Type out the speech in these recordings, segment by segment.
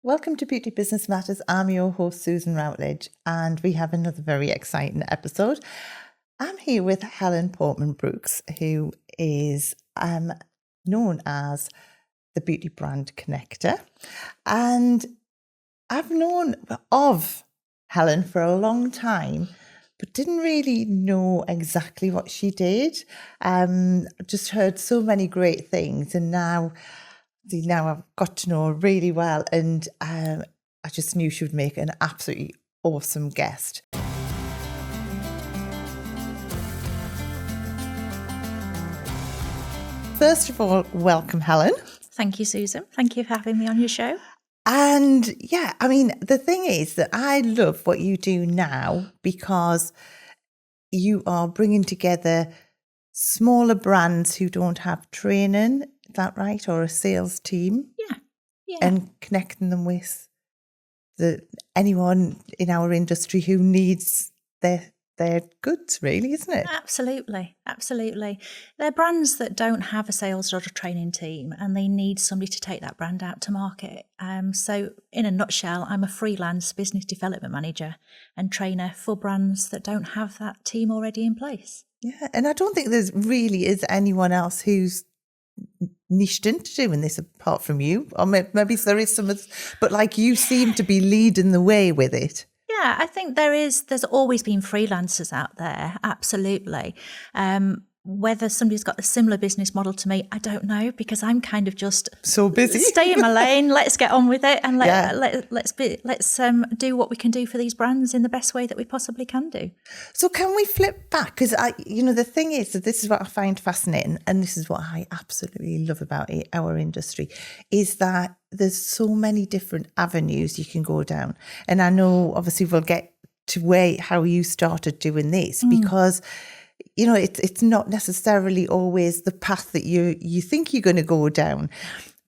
Welcome to Beauty Business Matters. I'm your host, Susan Routledge, and we have another very exciting episode. I'm here with Helen Portman Brookes, who is known as the Beauty Brand Connector. And I've known of Helen for a long time, but didn't really know exactly what she did. Just heard so many great things, and now I've got to know her really well, and I just knew she would make an absolutely awesome guest. First of all, welcome, Helen. Thank you, Susan. Thank you for having me on your show. And yeah, I mean, the thing is that I love what you do now because you are bringing together smaller brands who don't have training, is that right? Or a sales team? Yeah. And connecting them with anyone in our industry who needs their goods, really, isn't it? Absolutely. They're brands that don't have a sales or a training team, and they need somebody to take that brand out to market. So in a nutshell, I'm a freelance business development manager and trainer for brands that don't have that team already in place. Yeah, and I don't think there really is anyone else who's niched into doing this apart from you. Or maybe there is some, but like you seem to be leading the way with it. Yeah, I think there's always been freelancers out there, absolutely. Whether somebody's got a similar business model to me, I don't know, because I'm kind of just so busy. Stay in my lane, let's get on with it, and let's do what we can do for these brands in the best way that we possibly can do. So can we flip back? Because the thing is that this is what I find fascinating, and this is what I absolutely love about our industry, is that there's so many different avenues you can go down. And I know obviously we'll get to how you started doing this because it's not necessarily always the path that you think you're going to go down.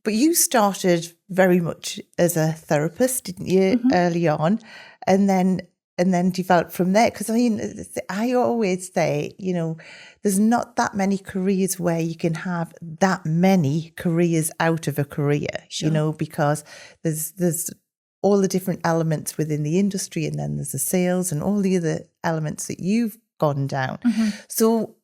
But you started very much as a therapist, didn't you, early on, and then developed from there. Because I always say, there's not that many careers where you can have that many careers out of a career, Sure. Because there's all the different elements within the industry, and then there's the sales and all the other elements that you've gone down. So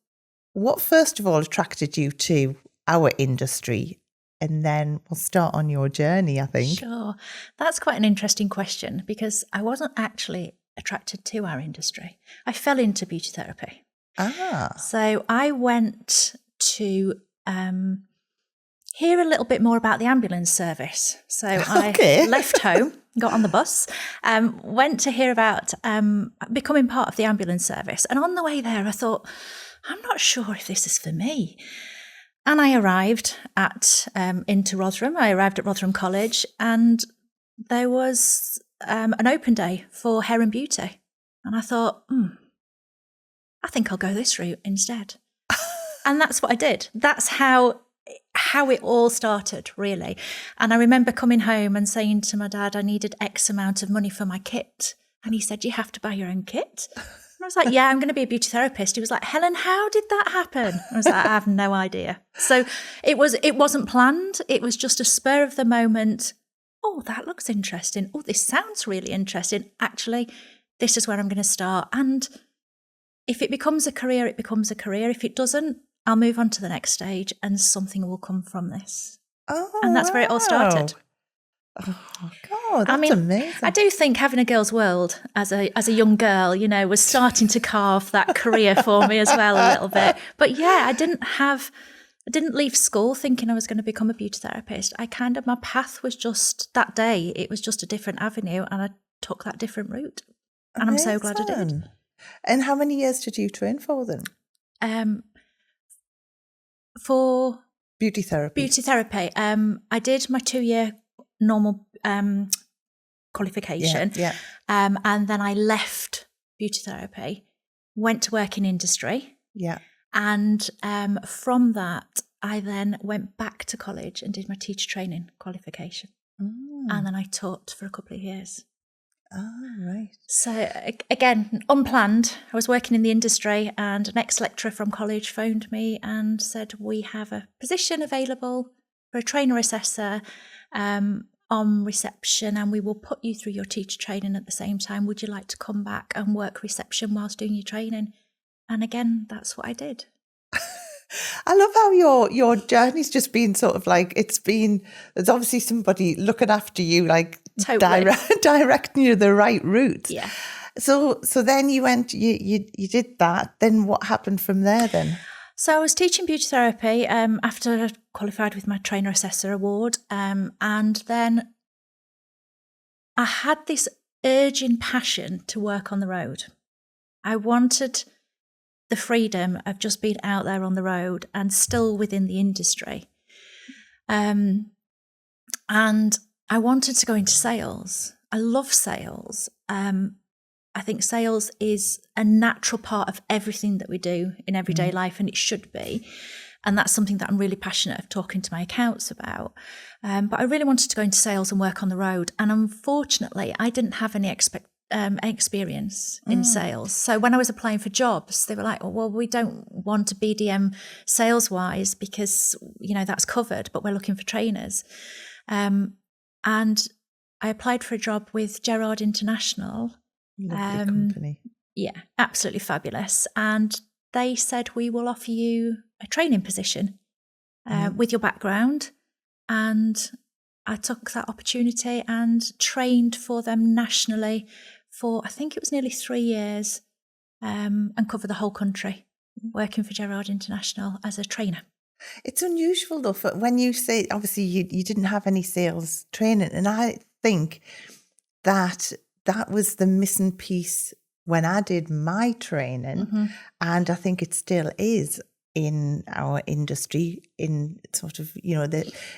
what first of all attracted you to our industry? And then we'll start on your journey, I think. Sure. That's quite an interesting question, because I wasn't actually attracted to our industry. I fell into beauty therapy. So I went to hear a little bit more about the ambulance service. So I left home, got on the bus, went to hear about becoming part of the ambulance service. And on the way there, I thought, I'm not sure if this is for me. And I arrived into Rotherham. I arrived at Rotherham College, and there was an open day for hair and beauty. And I thought, I think I'll go this route instead. And that's what I did. That's how it all started, really. And I remember coming home and saying to my dad, I needed X amount of money for my kit. And he said, you have to buy your own kit? And I was like, yeah, I'm going to be a beauty therapist. He was like, Helen, how did that happen? I was like, I have no idea. So it wasn't planned. It was just a spur of the moment. Oh, that looks interesting. Oh, this sounds really interesting. Actually, this is where I'm going to start. And if it becomes a career, it becomes a career. If it doesn't, I'll move on to the next stage, and something will come from this. And that's where it all started. Oh, God, that's amazing. I do think having a girl's world as a young girl, was starting to carve that career for me as well a little bit. But yeah, I didn't leave school thinking I was going to become a beauty therapist. My path was just that day. It was just a different avenue, and I took that different route. And amazing. I'm so glad I did. And how many years did you train for then? For beauty therapy. I did my 2-year normal qualification. Yeah. And then I left beauty therapy, went to work in industry. Yeah. And from that, I then went back to college and did my teacher training qualification. And then I taught for a couple of years. Oh, right. So again, unplanned. I was working in the industry, and an ex-lecturer from college phoned me and said, we have a position available for a trainer assessor on reception and we will put you through your teacher training at the same time. Would you like to come back and work reception whilst doing your training? And again, that's what I did. I love how your journey's just been sort of like, there's obviously somebody looking after you, like totally. directing you the right route. Yeah. So then you went, you did that. Then what happened from there then? So I was teaching beauty therapy after I qualified with my trainer assessor award. And then I had this urging passion to work on the road. I wanted the freedom of just being out there on the road and still within the industry. And I wanted to go into sales. I love sales. I think sales is a natural part of everything that we do in everyday life, and it should be. And that's something that I'm really passionate of talking to my accounts about. But I really wanted to go into sales and work on the road. And unfortunately, I didn't have any experience in sales. So when I was applying for jobs, they were like, oh, well, we don't want a BDM sales-wise because, that's covered, but we're looking for trainers. And I applied for a job with Gerard International. Lovely company. Yeah, absolutely fabulous. And they said, we will offer you a training position with your background. And I took that opportunity and trained for them nationally for, I think it was nearly 3 years, and covered the whole country, working for Gerard International as a trainer. It's unusual though, when you say, obviously you didn't have any sales training, and I think that was the missing piece when I did my training, and I think it still is in our industry, in sort of,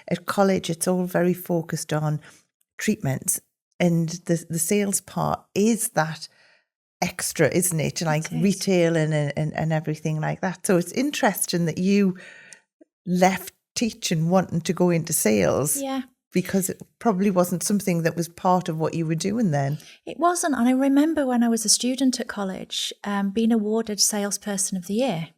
at college, it's all very focused on treatments, and the sales part is that extra, isn't it? Like retailing and everything like that. So it's interesting that you left teaching wanting to go into sales. Yeah. Because it probably wasn't something that was part of what you were doing then. It wasn't. And I remember when I was a student at college, being awarded Salesperson of the Year.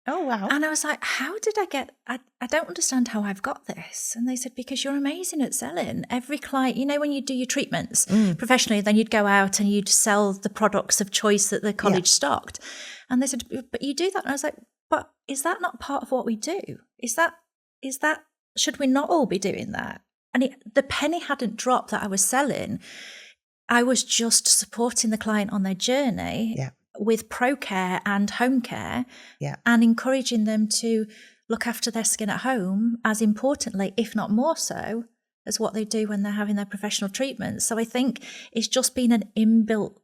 Oh, wow. And I was like, how did I don't understand how I've got this. And they said, because you're amazing at selling. Every client, when you do your treatments professionally, then you'd go out and you'd sell the products of choice that the college stocked. And they said, but you do that. And I was like, but is that not part of what we do? Is that, should we not all be doing that? And the penny hadn't dropped that I was selling. I was just supporting the client on their journey with pro care and home care and encouraging them to look after their skin at home as importantly, if not more so, as what they do when they're having their professional treatments. So I think it's just been an inbuilt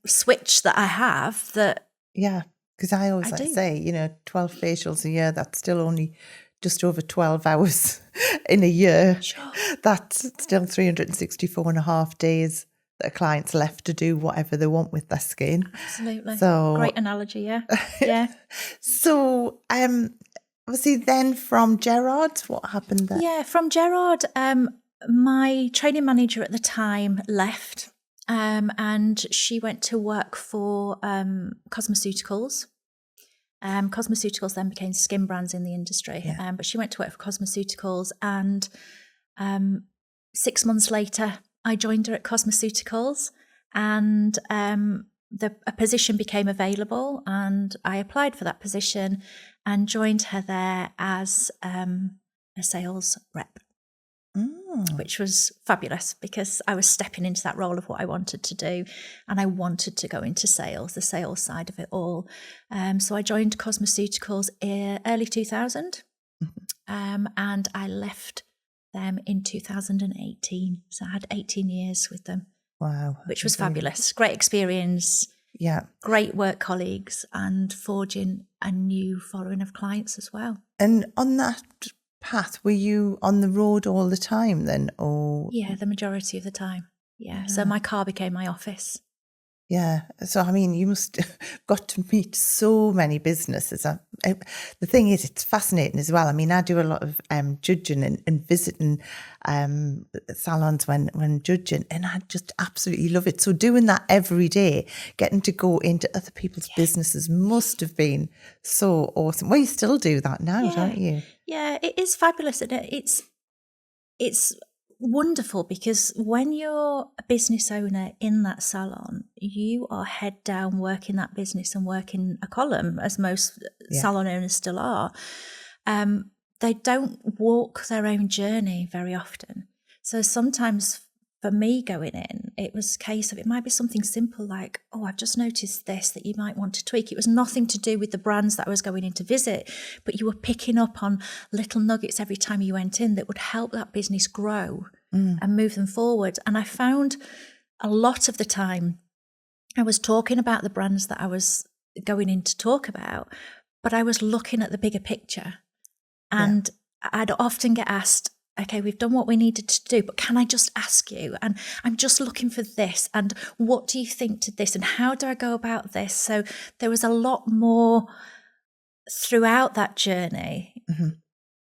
switch that I have that... Yeah, because I always say, 12 facials a year, that's still only just over 12 hours in a year. Sure. That's still 364 and a half days that a client's left to do whatever they want with their skin. Absolutely. So great analogy, yeah. Yeah. So obviously then from Gerard's, what happened there? Yeah, from Gerard, my training manager at the time left and she went to work for cosmeceuticals. Cosmeceuticals then became skin brands in the industry, but she went to work for cosmeceuticals, and 6 months later I joined her at cosmeceuticals, and a position became available, and I applied for that position and joined her there as a sales rep. Which was fabulous because I was stepping into that role of what I wanted to do, and I wanted to go into sales, the sales side of it all. So I joined cosmeceuticals early 2000, and I left them in 2018. So I had 18 years with them. Wow. Which was fabulous. Great experience. Yeah. Great work colleagues, and forging a new following of clients as well. And on that path, were you on the road all the time then, or? Yeah, the majority of the time. Yeah. So my car became my office. Yeah. So, I mean, you must have got to meet so many businesses. The thing is, it's fascinating as well. I mean, I do a lot of judging and visiting salons when judging, and I just absolutely love it. So doing that every day, getting to go into other people's businesses must have been so awesome. Well, you still do that now, don't you? Yeah, it is fabulous. And it's wonderful because when you're a business owner in that salon, you are head down working that business and working a column, as most salon owners still are. They don't walk their own journey very often. So sometimes for me going in, it was a case of, it might be something simple like, oh, I've just noticed this that you might want to tweak. It was nothing to do with the brands that I was going in to visit, but you were picking up on little nuggets every time you went in that would help that business grow and move them forward. And I found a lot of the time I was talking about the brands that I was going in to talk about, but I was looking at the bigger picture. And I'd often get asked, okay, we've done what we needed to do, but can I just ask you? And I'm just looking for this. And what do you think to this? And how do I go about this? So there was a lot more throughout that journey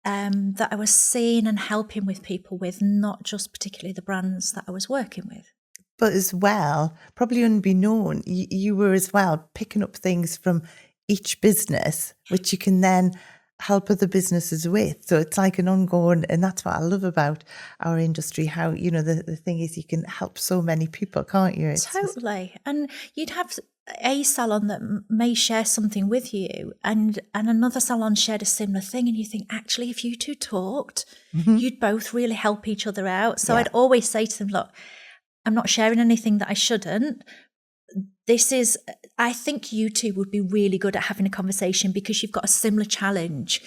that I was seeing and helping with people with, not just particularly the brands that I was working with. But as well, probably unbeknown, you were as well picking up things from each business, which you can then help other businesses with. So it's like an ongoing, and that's what I love about our industry, how, the thing is you can help so many people, can't you? Totally. And you'd have a salon that may share something with you and another salon shared a similar thing, and you think, actually, if you two talked, you'd both really help each other out. So I'd always say to them, look, I'm not sharing anything that I shouldn't. I think you two would be really good at having a conversation because you've got a similar challenge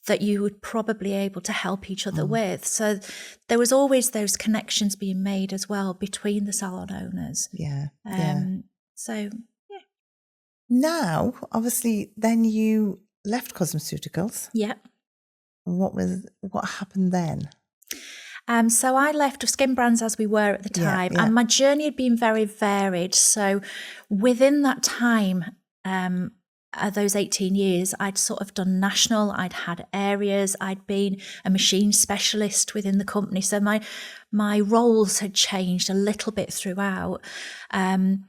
that you would probably be able to help each other with. So there was always those connections being made as well between the salon owners. So, yeah. Now, obviously, then you left cosmeceuticals. Yeah. What happened then? So I left Skin Brands as we were at the time, and my journey had been very varied. So within that time, those 18 years, I'd sort of done national, I'd had areas, I'd been a machine specialist within the company. So my roles had changed a little bit throughout. But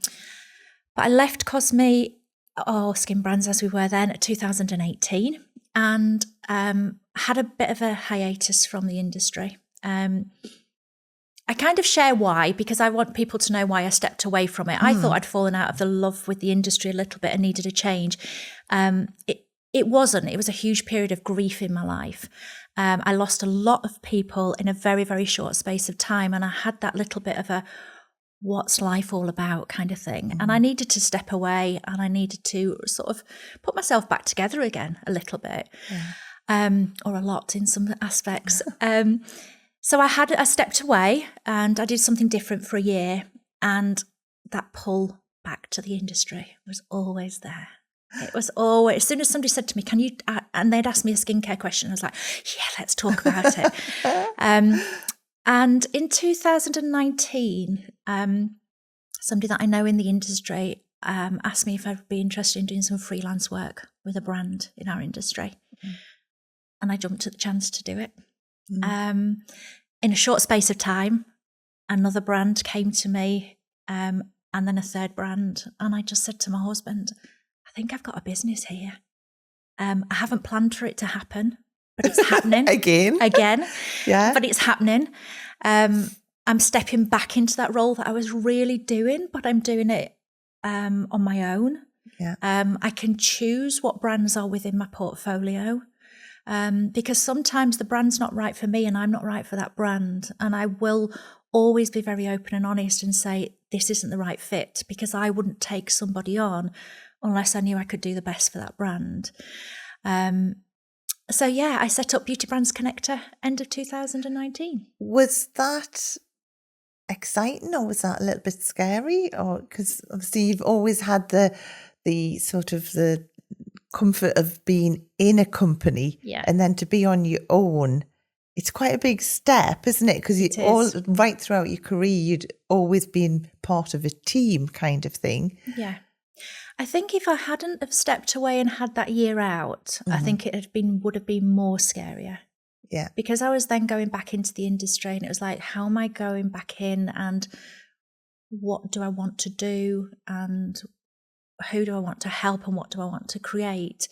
I left Skin Brands as we were then at 2018, and had a bit of a hiatus from the industry. I kind of share why, because I want people to know why I stepped away from it. I thought I'd fallen out of the love with the industry a little bit and needed a change. It wasn't. It was a huge period of grief in my life. I lost a lot of people in a very, very short space of time, and I had that little bit of a what's life all about kind of thing. And I needed to step away, and I needed to sort of put myself back together again a little bit, or a lot in some aspects. So I stepped away and I did something different for a year, and that pull back to the industry was always there. It was always, as soon as somebody said to me, can you, and they'd ask me a skincare question, I was like, yeah, let's talk about it. And in 2019, somebody that I know in the industry asked me if I'd be interested in doing some freelance work with a brand in our industry. And I jumped at the chance to do it. In a short space of time, another brand came to me, and then a third brand. And I just said to my husband, I think I've got a business here. I haven't planned for it to happen, but it's happening. Again. Yeah. But it's happening. I'm stepping back into that role that I was really doing, but I'm doing it on my own. Yeah. I can choose what brands are within my portfolio. Because sometimes the brand's not right for me and I'm not right for that brand. And I will always be very open and honest and say, this isn't the right fit, because I wouldn't take somebody on unless I knew I could do the best for that brand. So yeah, I set up Beauty Brands Connector end of 2019. Was that exciting, or was that a little bit scary? Or because obviously you've always had the sort of the comfort of being in a company, and then to be on your own, it's quite a big step, isn't it? Because right throughout your career, you'd always been part of a team kind of thing. Yeah. I think if I hadn't have stepped away and had that year out, I think would have been more scarier. Yeah. Because I was then going back into the industry, and it was like, how am I going back in, and what do I want to do, and who do I want to help, and what do I want to create?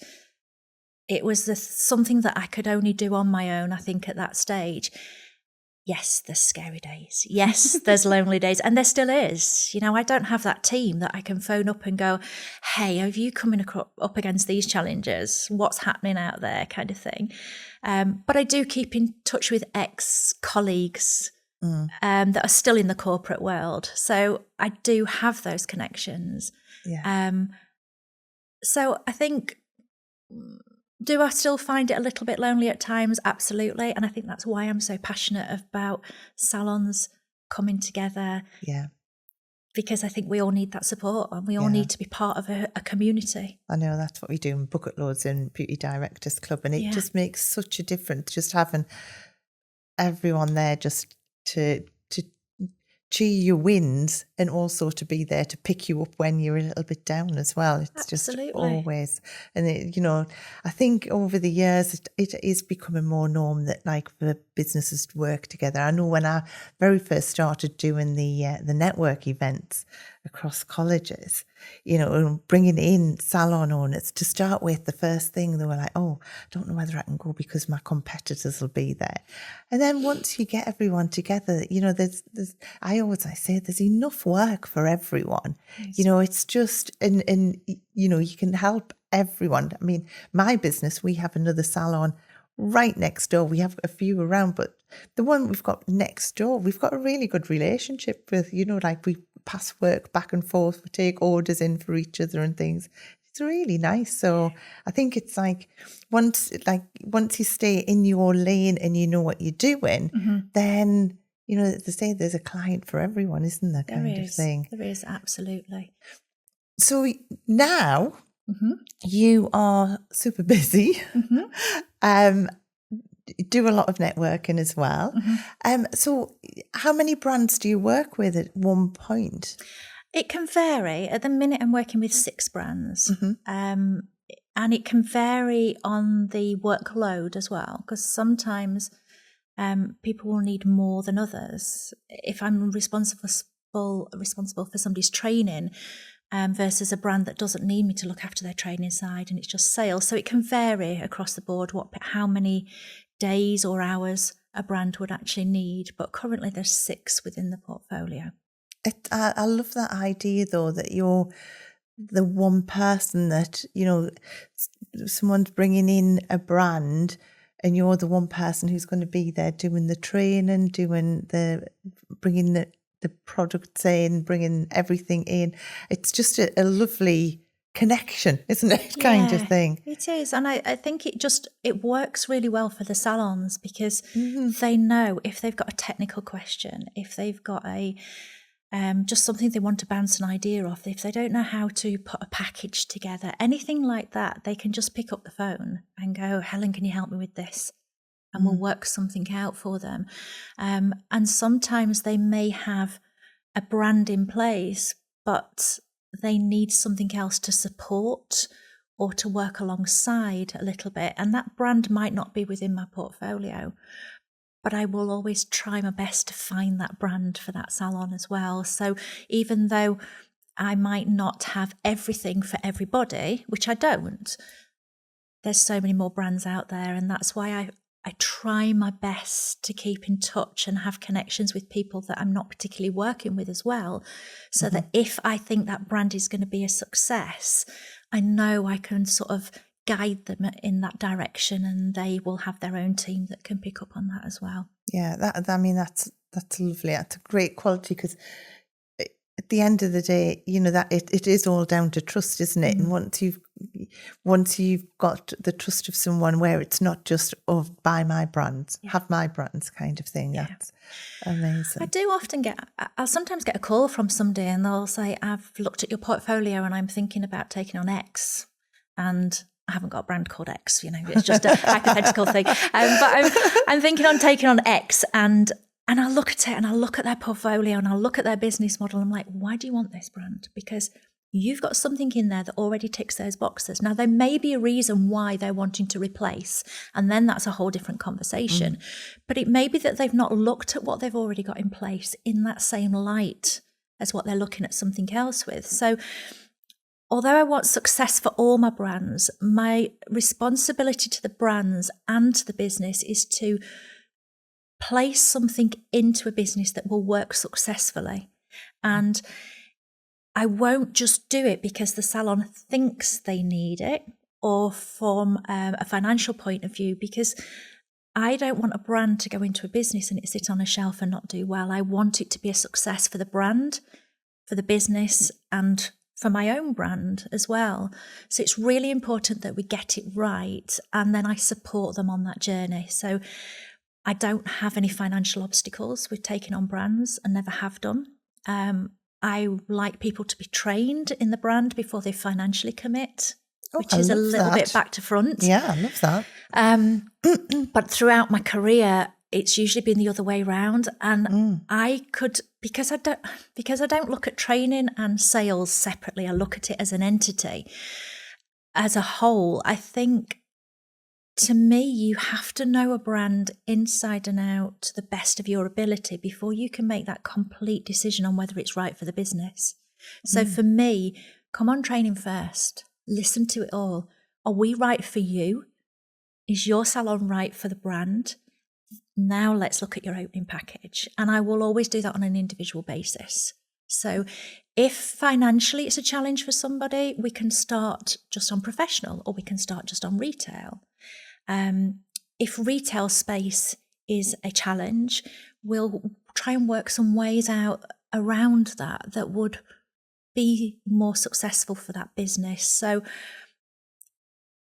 It was something that I could only do on my own, I think, at that stage. Yes, there's scary days. Yes, there's lonely days. And there still is. You know, I don't have that team that I can phone up and go, hey, have you coming up against these challenges? What's happening out there, kind of thing. But I do keep in touch with ex-colleagues that are still in the corporate world. So I do have those connections. Yeah. So I think... Do I still find it a little bit lonely at times? Absolutely. And I think that's why I'm so passionate about salons coming together. Yeah. Because I think we all need that support and we all need to be part of a community. I know that's what we do in Bucket Loads and Beauty Directors Club. And it just makes such a difference, just having everyone there just to cheer your wins and also to be there to pick you up when you're a little bit down as well. It's Absolutely. Just always. And, I think over the years it is becoming more norm that like the businesses work together. I know when I very first started doing the network events across colleges, bringing in salon owners to start with, the first thing they were like, oh, I don't know whether I can go because my competitors will be there. And then once you get everyone together, I say there's enough work for everyone. Yes. It's just, and you can help everyone. I mean, my business, we have another salon right next door. We have a few around, but the one we've got next door, we've got a really good relationship with, like we pass work back and forth, we take orders in for each other and things. It's really nice. So I think it's like once you stay in your lane and you know what you're doing, then, they say there's a client for everyone, isn't there? Kind of thing. There is, absolutely. So now you are super busy. Do a lot of networking as well. So how many brands do you work with at one point? It can vary. At the minute I'm working with 6 brands. And it can vary on the workload as well, because sometimes people will need more than others. If I'm responsible for somebody's training versus a brand that doesn't need me to look after their training side and it's just sales. So it can vary across the board how many days or hours a brand would actually need. But currently there's 6 within the portfolio. I love that idea though, that you're the one person that, someone's bringing in a brand and you're the one person who's going to be there doing the training, bringing the products in, bringing everything in. It's just a lovely connection, isn't it? Kind of thing. It is. And I think it works really well for the salons because they know if they've got a technical question, if they've got just something they want to bounce an idea off, if they don't know how to put a package together, anything like that, they can just pick up the phone and go, Helen, can you help me with this? And we'll work something out for them. And sometimes they may have a brand in place, but they need something else to support or to work alongside a little bit. And that brand might not be within my portfolio, but I will always try my best to find that brand for that salon as well. So even though I might not have everything for everybody, which I don't, there's so many more brands out there. And that's why I try my best to keep in touch and have connections with people that I'm not particularly working with as well. So that if I think that brand is going to be a success, I know I can sort of guide them in that direction and they will have their own team that can pick up on that as well. Yeah, that's lovely. That's a great quality because at the end of the day, that it is all down to trust, isn't it? And once you've got the trust of someone where it's not just, buy my brands, have my brands kind of thing. Yeah. That's amazing. I do often I'll sometimes get a call from somebody and they'll say, I've looked at your portfolio and I'm thinking about taking on X. And I haven't got a brand called X, it's just a hypothetical thing. But I'm thinking on taking on X and I look at it and I look at their portfolio and I look at their business model. I'm like, why do you want this brand? Because you've got something in there that already ticks those boxes. Now, there may be a reason why they're wanting to replace, and then that's a whole different conversation. But it may be that they've not looked at what they've already got in place in that same light as what they're looking at something else with. So although I want success for all my brands, my responsibility to the brands and to the business is to place something into a business that will work successfully. And I won't just do it because the salon thinks they need it, or from a financial point of view, because I don't want a brand to go into a business and it sit on a shelf and not do well. I want it to be a success for the brand, for the business, and for my own brand as well. So it's really important that we get it right, and then I support them on that journey. So I don't have any financial obstacles with taking on brands and never have done. I like people to be trained in the brand before they financially commit, which is a little bit back to front. Yeah, I love that. But throughout my career, it's usually been the other way around. And I could, because I don't look at training and sales separately, I look at it as an entity. As a whole, I think, to me, you have to know a brand inside and out to the best of your ability before you can make that complete decision on whether it's right for the business. So for me, come on training first. Listen to it all. Are we right for you? Is your salon right for the brand? Now let's look at your opening package. And I will always do that on an individual basis. So if financially it's a challenge for somebody, we can start just on professional, or we can start just on retail. If retail space is a challenge, we'll try and work some ways out around that would be more successful for that business. So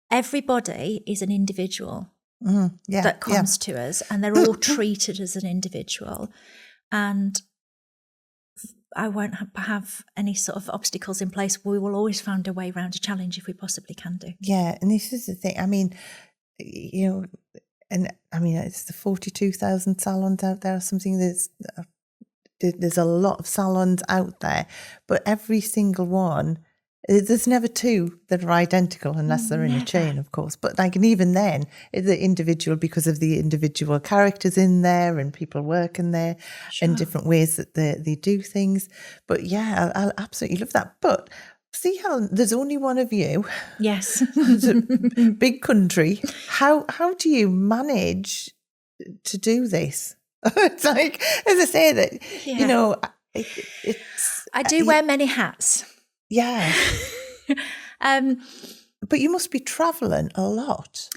everybody is an individual that comes to us, and they're all treated as an individual. And I won't have any sort of obstacles in place. We will always find a way around a challenge if we possibly can do. Yeah, and this is the thing. I mean, you know, and I mean, it's the 42,000 salons out there or something. There's a lot of salons out there, but every single one, there's never two that are identical unless they're in a chain, of course. But like, and even then, the individual, because of the individual characters in there and people working there in different ways that they do things. But yeah, I'll absolutely love that. But see, Helen, there's only one of you. Yes. It's a big country. How do you manage to do this? It's like, as I say, that, you know, I do wear many hats. Yeah. But you must be travelling a lot.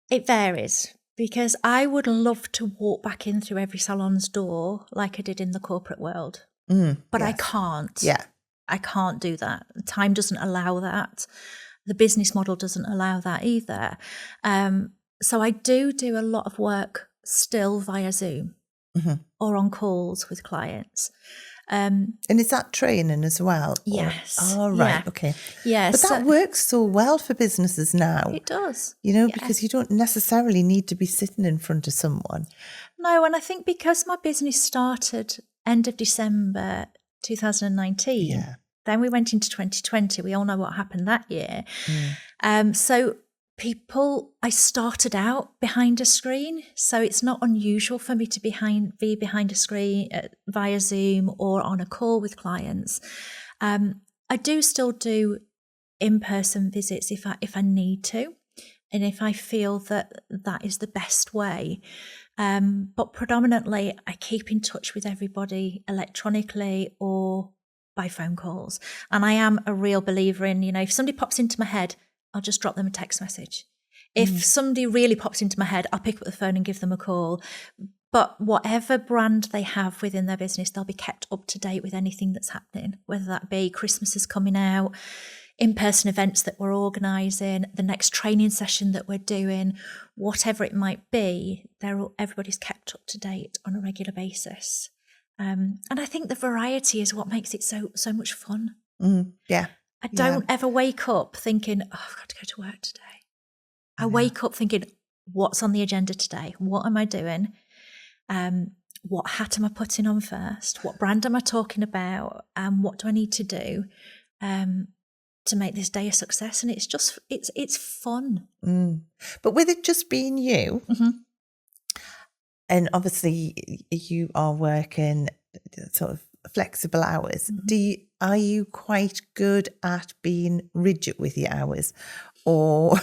It varies, because I would love to walk back in through every salon's door like I did in the corporate world. But I can't. Yeah. I can't do that. Time doesn't allow that. The business model doesn't allow that either. So I do a lot of work still via Zoom or on calls with clients. And is that training as well? Yes. Oh, right. Yeah. Okay. Yes. But that works so well for businesses now. It does. You know, because you don't necessarily need to be sitting in front of someone. No, and I think because my business started end of December 2019, then we went into 2020. We all know what happened that year. So I started out behind a screen, so it's not unusual for me to be behind a screen via Zoom or on a call with clients. I do still do in-person visits if I need to, and if I feel that is the best way. But predominantly, I keep in touch with everybody electronically or by phone calls. And I am a real believer in, you know, if somebody pops into my head, I'll just drop them a text message. If somebody really pops into my head, I'll pick up the phone and give them a call. But whatever brand they have within their business, they'll be kept up to date with anything that's happening, whether that be Christmas is coming out, in-person events that we're organising, the next training session that we're doing, whatever it might be, everybody's kept up to date on a regular basis. And I think the variety is what makes it so much fun. Yeah. I don't ever wake up thinking, oh, I've got to go to work today. I wake up thinking, what's on the agenda today? What am I doing? What hat am I putting on first? What brand am I talking about? And what do I need to do to make this day a success? And it's fun. But with it just being you, and obviously you are working sort of flexible hours. Are you quite good at being rigid with your hours, or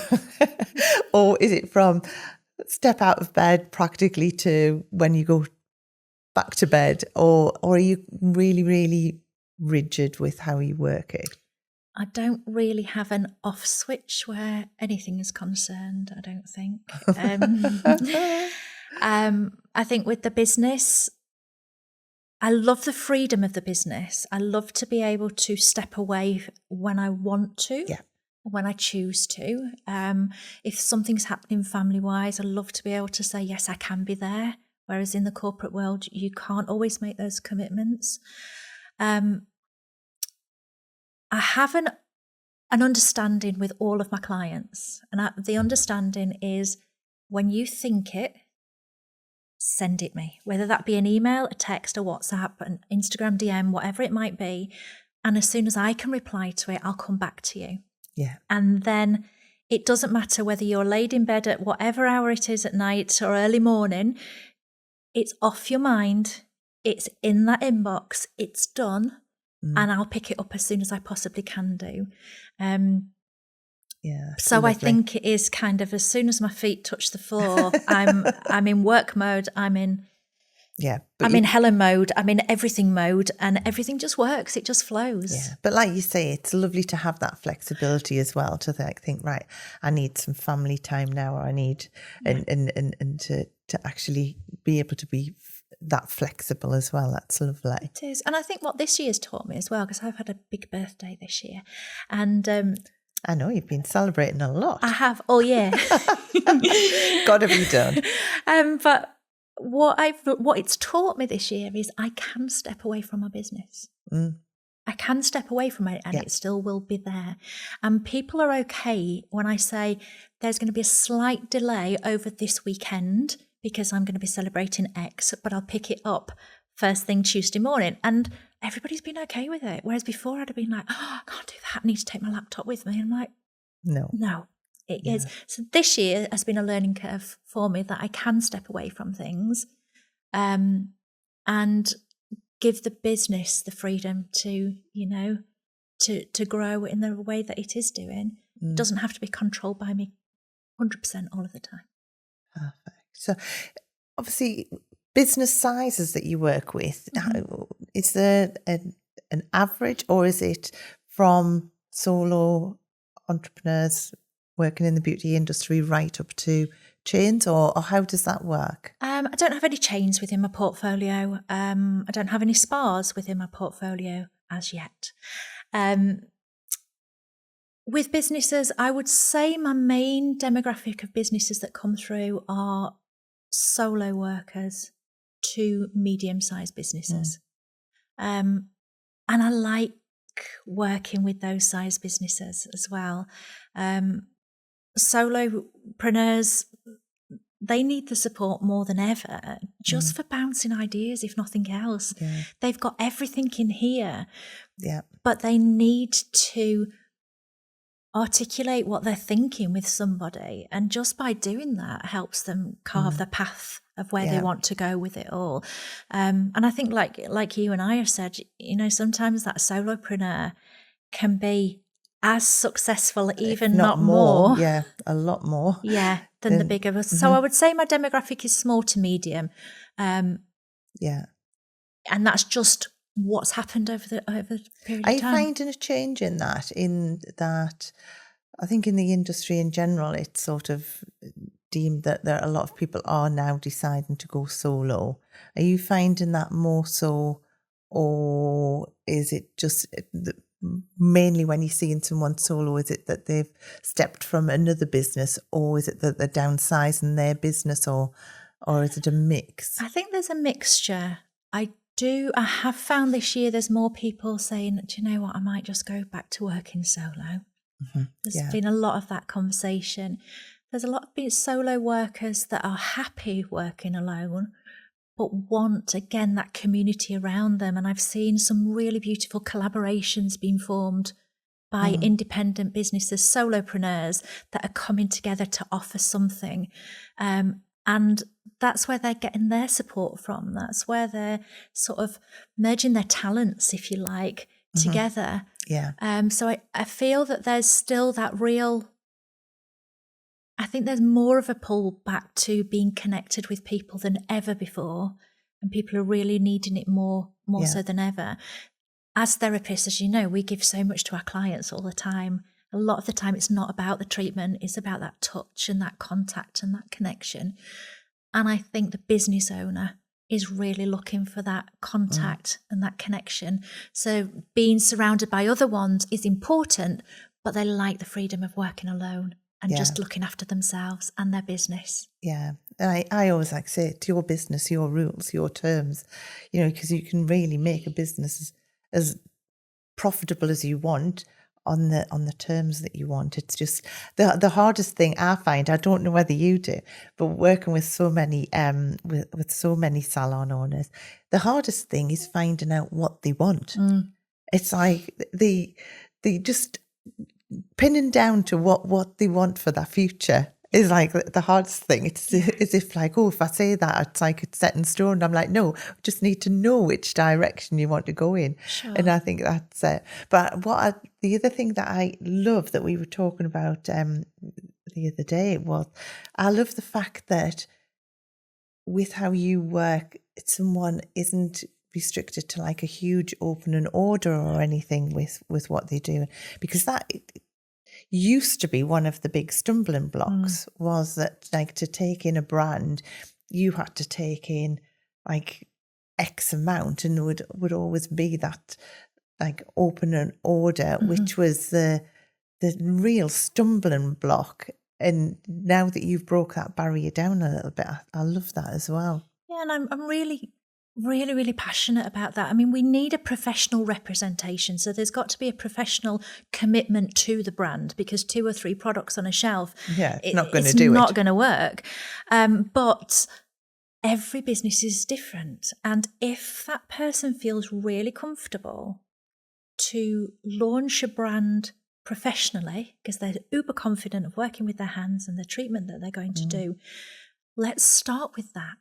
is it from step out of bed practically to when you go back to bed, or are you really, really rigid with how you work it? I don't really have an off switch where anything is concerned, I don't think. I think with the business, I love the freedom of the business. I love to be able to step away when I want to, when I choose to. If something's happening family-wise, I love to be able to say, yes, I can be there. Whereas in the corporate world, you can't always make those commitments. I have an understanding with all of my clients. And the understanding is when you think it, send it me, whether that be an email, a text, a WhatsApp, an Instagram DM, whatever it might be. And as soon as I can reply to it, I'll come back to you. Yeah. And then it doesn't matter whether you're laid in bed at whatever hour it is at night or early morning, it's off your mind. It's in that inbox. It's done. And I'll pick it up as soon as I possibly can do. So lovely. I think it is kind of as soon as my feet touch the floor, I'm in work mode. I'm in Helen mode. I'm in everything mode, and everything just works. It just flows. Yeah, but like you say, it's lovely to have that flexibility as well. To think, right, I need some family time now, or I need and to actually be able to be that flexible as well. That's lovely. It is. And I think what this year's taught me as well, because I've had a big birthday this year, and I know you've been celebrating a lot. I have. Oh yeah. Gotta be done. But what it's taught me this year is I can step away from my business. I can step away from it, and it still will be there. And people are okay when I say there's going to be a slight delay over this weekend because I'm going to be celebrating X, but I'll pick it up first thing Tuesday morning. And everybody's been okay with it. Whereas before I'd have been like, oh, I can't do that. I need to take my laptop with me. And I'm like, no, it is. So this year has been a learning curve for me that I can step away from things and give the business the freedom to, to grow in the way that it is doing. It doesn't have to be controlled by me 100% all of the time. Perfect. So obviously business sizes that you work with, is there an average, or is it from solo entrepreneurs working in the beauty industry right up to chains, or how does that work? I don't have any chains within my portfolio. I don't have any spas within my portfolio as yet. With businesses, I would say my main demographic of businesses that come through are solo workers to medium-sized businesses. And I like working with those size businesses as well. Solopreneurs, they need the support more than ever, just for bouncing ideas, if nothing else. Yeah. They've got everything in here, but they need to articulate what they're thinking with somebody. And just by doing that helps them carve the path of where they want to go with it all. And I think like you and I have said, sometimes that solopreneur can be as successful, even not more. Yeah, a lot more. Yeah, than the bigger. So I would say my demographic is small to medium. And that's just what's happened over the period of time. Are you finding a change in that? I think in the industry in general, it's sort of deemed that there are a lot of people are now deciding to go solo. Are you finding that more so, or is it just mainly when you're seeing someone solo, is it that they've stepped from another business, or is it that they're downsizing their business, or is it a mix? I think there's a mixture. I have found this year there's more people saying, do you know what, I might just go back to working solo. There's been a lot of that conversation. There's a lot of solo workers that are happy working alone, but want, again, that community around them. And I've seen some really beautiful collaborations being formed by independent businesses, solopreneurs that are coming together to offer something. And that's where they're getting their support from. That's where they're sort of merging their talents, if you like, together. Yeah. So I feel that there's still that real I think there's more of a pull back to being connected with people than ever before, and people are really needing it more so than ever. As therapists, as you know, we give so much to our clients all the time. A lot of the time it's not about the treatment, it's about that touch and that contact and that connection. And I think the business owner is really looking for that contact and that connection. So being surrounded by other ones is important, but they like the freedom of working alone and just looking after themselves and their business. Yeah. I always like to say, it's your business, your rules, your terms, because you can really make a business as profitable as you want on the terms that you want. It's just the hardest thing I find, I don't know whether you do, but working with so many with so many salon owners, the hardest thing is finding out what they want. It's like they just pinning down to what they want for their future is like the hardest thing. It's as if like, if I say that, it's like it's set in stone. I'm like, no, we just need to know which direction you want to go in. Sure. And I think that's it. But the other thing that I love that we were talking about the other day was, I love the fact that with how you work, someone isn't restricted to like a huge open and order or anything with what they do, because that used to be one of the big stumbling blocks, was that like to take in a brand, you had to take in like X amount, and would always be that like open and order, which was the real stumbling block. And now that you've broke that barrier down a little bit, I love that as well. Yeah, and I'm really passionate about that. I mean, we need a professional representation. So there's got to be a professional commitment to the brand, because 2 or 3 products on a shelf, it's not going to work. But every business is different. And if that person feels really comfortable to launch a brand professionally, because they're uber confident of working with their hands and the treatment that they're going to do, let's start with that.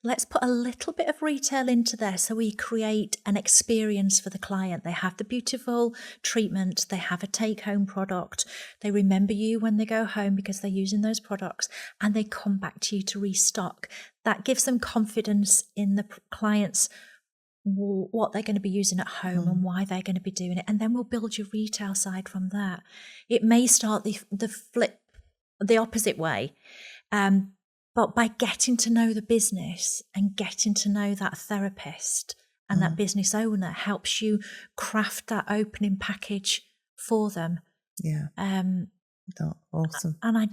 Let's put a little bit of retail into there so we create an experience for the client. They have the beautiful treatment, they have a take-home product, they remember you when they go home because they're using those products, and they come back to you to restock. That gives them confidence in the clients, what they're going to be using at home and why they're going to be doing it. And then we'll build your retail side from that. It may start the opposite way. But by getting to know the business and getting to know that therapist and that business owner helps you craft that opening package for them. Yeah. Awesome. And I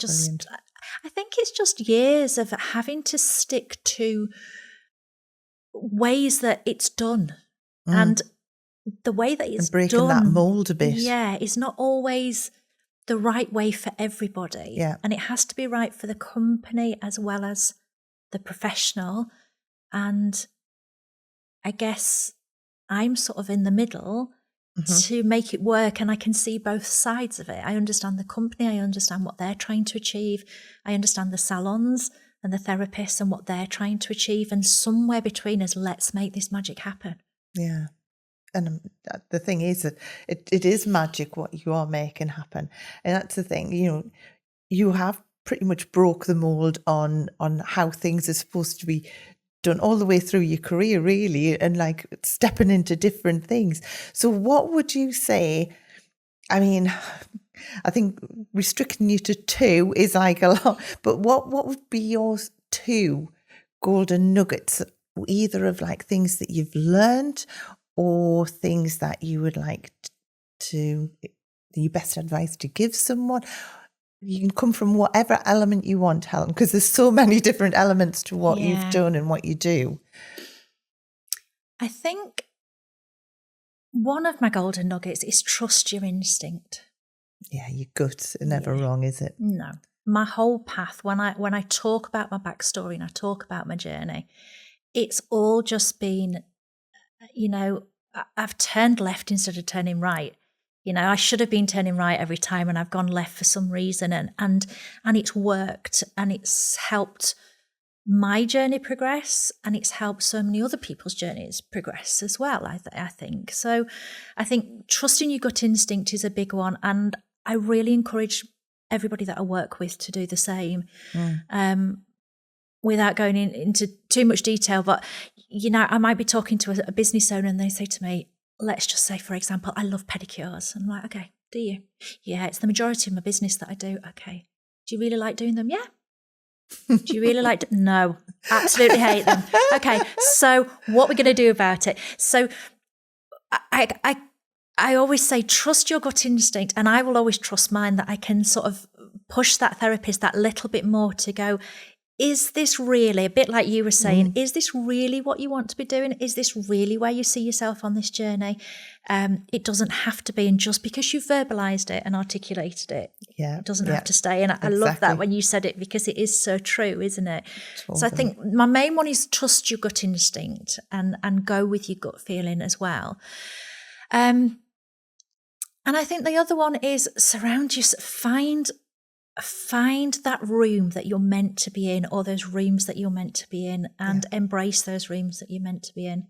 think it's just years of having to stick to ways that it's done. And the way that it's breaking done, that mold a bit. Yeah, it's not always the right way for everybody. Yeah. And it has to be right for the company as well as the professional. And I guess I'm sort of in the middle to make it work, and I can see both sides of it. I understand the company, I understand what they're trying to achieve, I understand the salons and the therapists and what they're trying to achieve, and somewhere between us, let's make this magic happen. Yeah. And the thing is that it is magic what you are making happen. And that's the thing, you have pretty much broke the mold on how things are supposed to be done all the way through your career, really, and like stepping into different things. So what would you say? I mean, I think restricting you to 2 is like a lot, but what would be your 2 golden nuggets, either of like things that you've learned or things that you would like to, your best advice to give someone? You can come from whatever element you want, Helen, because there's so many different elements to what you've done and what you do. I think one of my golden nuggets is trust your instinct. Yeah, your gut, never wrong, is it? No. My whole path, when I talk about my backstory and I talk about my journey, it's all just been, I've turned left instead of turning right. I should have been turning right every time, and I've gone left for some reason, and it's worked, and it's helped my journey progress, and it's helped so many other people's journeys progress as well, I think. So I think trusting your gut instinct is a big one, and I really encourage everybody that I work with to do the same. Without going into too much detail, but, you know, I might be talking to a business owner and they say to me, let's just say, for example, I love pedicures. I'm like, okay, do you? Yeah, it's the majority of my business that I do. Okay. Do you really like doing them? Yeah. Do you really like no, absolutely hate them. Okay, so what we're going to do about it? So I always say, trust your gut instinct, and I will always trust mine, that I can sort of push that therapist that little bit more to go, is this really, a bit like you were saying, is this really what you want to be doing? Is this really where you see yourself on this journey? It doesn't have to be. And just because you've verbalised it and articulated it, it doesn't have to stay. And I love that when you said it, because it is so true, isn't it? Totally. So I think my main one is trust your gut instinct and go with your gut feeling as well. And I think the other one is surround yourself, find that room that you're meant to be in, or those rooms that you're meant to be in, and embrace those rooms that you're meant to be in.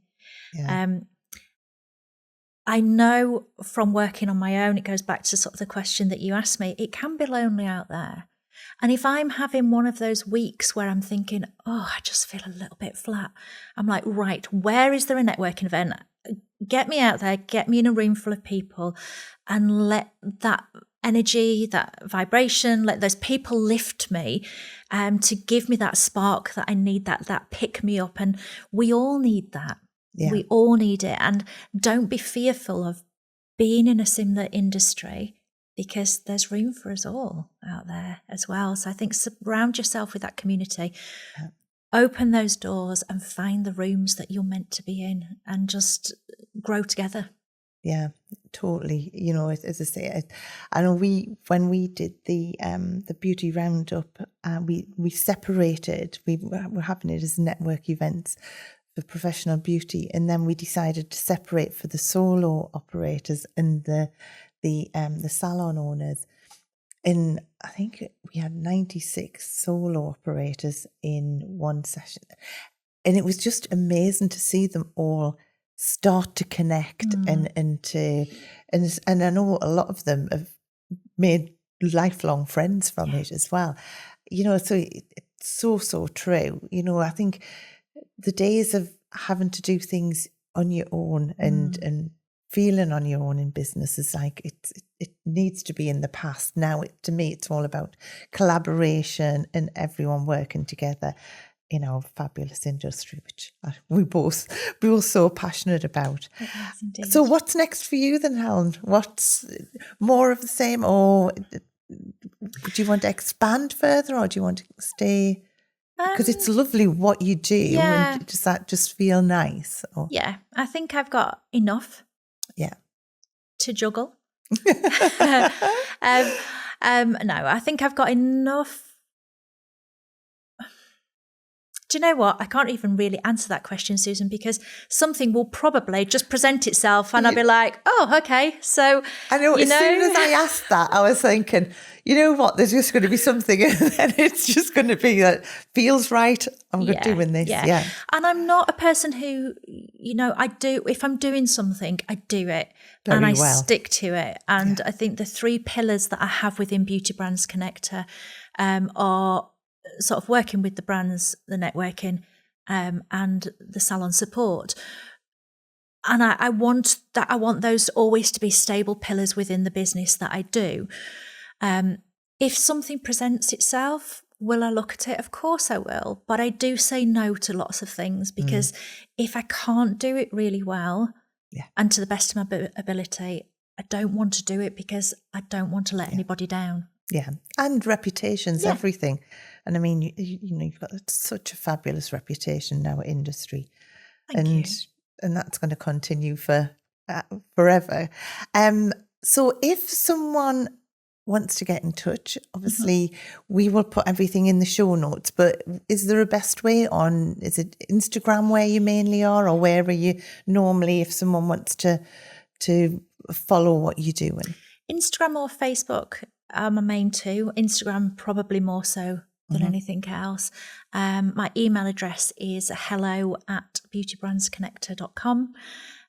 I know from working on my own, it goes back to sort of the question that you asked me, it can be lonely out there. And if I'm having one of those weeks where I'm thinking, oh, I just feel a little bit flat, I'm like, right, where is there a networking event? Get me out there, get me in a room full of people, and let that energy, that vibration, let those people lift me, to give me that spark that I need, that pick me up. And we all need that. Yeah. We all need it. And don't be fearful of being in a similar industry, because there's room for us all out there as well. So I think surround yourself with that community, open those doors and find the rooms that you're meant to be in, and just grow together. Yeah, totally. You know, as I say, I know when we did the beauty roundup, we separated. We were having it as network events for professional beauty, and then we decided to separate for the solo operators and the salon owners. And I think we had 96 solo operators in one session, and it was just amazing to see them all start to connect and I know a lot of them have made lifelong friends from it as well. You know, so it's so true. You know, I think the days of having to do things on your own and feeling on your own in business is like it needs to be in the past. Now, to me, it's all about collaboration and everyone working together in our fabulous industry, which we're both so passionate about. So what's next for you then, Helen? What's more of the same, or do you want to expand further, or do you want to stay? Because it's lovely what you do, and does that just feel nice? Or? Yeah, I think I've got enough to juggle. No, I think I've got enough. Do you know what? I can't even really answer that question, Susan, because something will probably just present itself and I'll be like, oh, okay. So, I know, as soon as I asked that, I was thinking, you know what, there's just going to be something and it's just going to be that feels right. I'm doing this. Yeah. And I'm not a person who, you know, if I'm doing something, I do it and I stick to it. And I think the 3 pillars that I have within Beauty Brands Connector are sort of working with the brands, the networking, and the salon support. And I want those always to be stable pillars within the business that I do. If something presents itself, will I look at it? Of course I will. But I do say no to lots of things, because if I can't do it really well and to the best of my ability, I don't want to do it, because I don't want to let anybody down. Yeah, and reputation's everything. And I mean, you know, you've got such a fabulous reputation in our industry. Thank you. And that's going to continue for forever. So if someone wants to get in touch, obviously we will put everything in the show notes, but is there a best way is it Instagram where you mainly are, or where are you normally if someone wants to follow what you're doing? Instagram or Facebook are my main 2. Instagram probably more so than anything else. My email address is hello@beautybrandsconnector.com.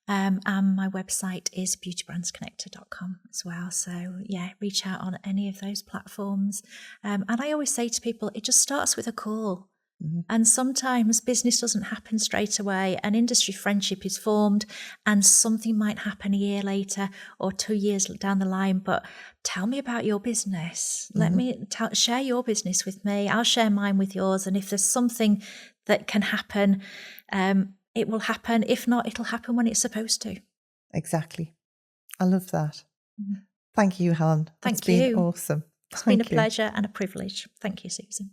And my website is beautybrandsconnector.com as well. So yeah, reach out on any of those platforms. And I always say to people, it just starts with a call. Mm-hmm. And sometimes business doesn't happen straight away. An industry friendship is formed and something might happen a year later or 2 years down the line. But tell me about your business. Mm-hmm. Let me share your business with me. I'll share mine with yours. And if there's something that can happen, it will happen. If not, it'll happen when it's supposed to. Exactly. I love that. Mm-hmm. Thank you, Helen. Thank you. It's been awesome. It's been a pleasure and a privilege. Thank you, Susan.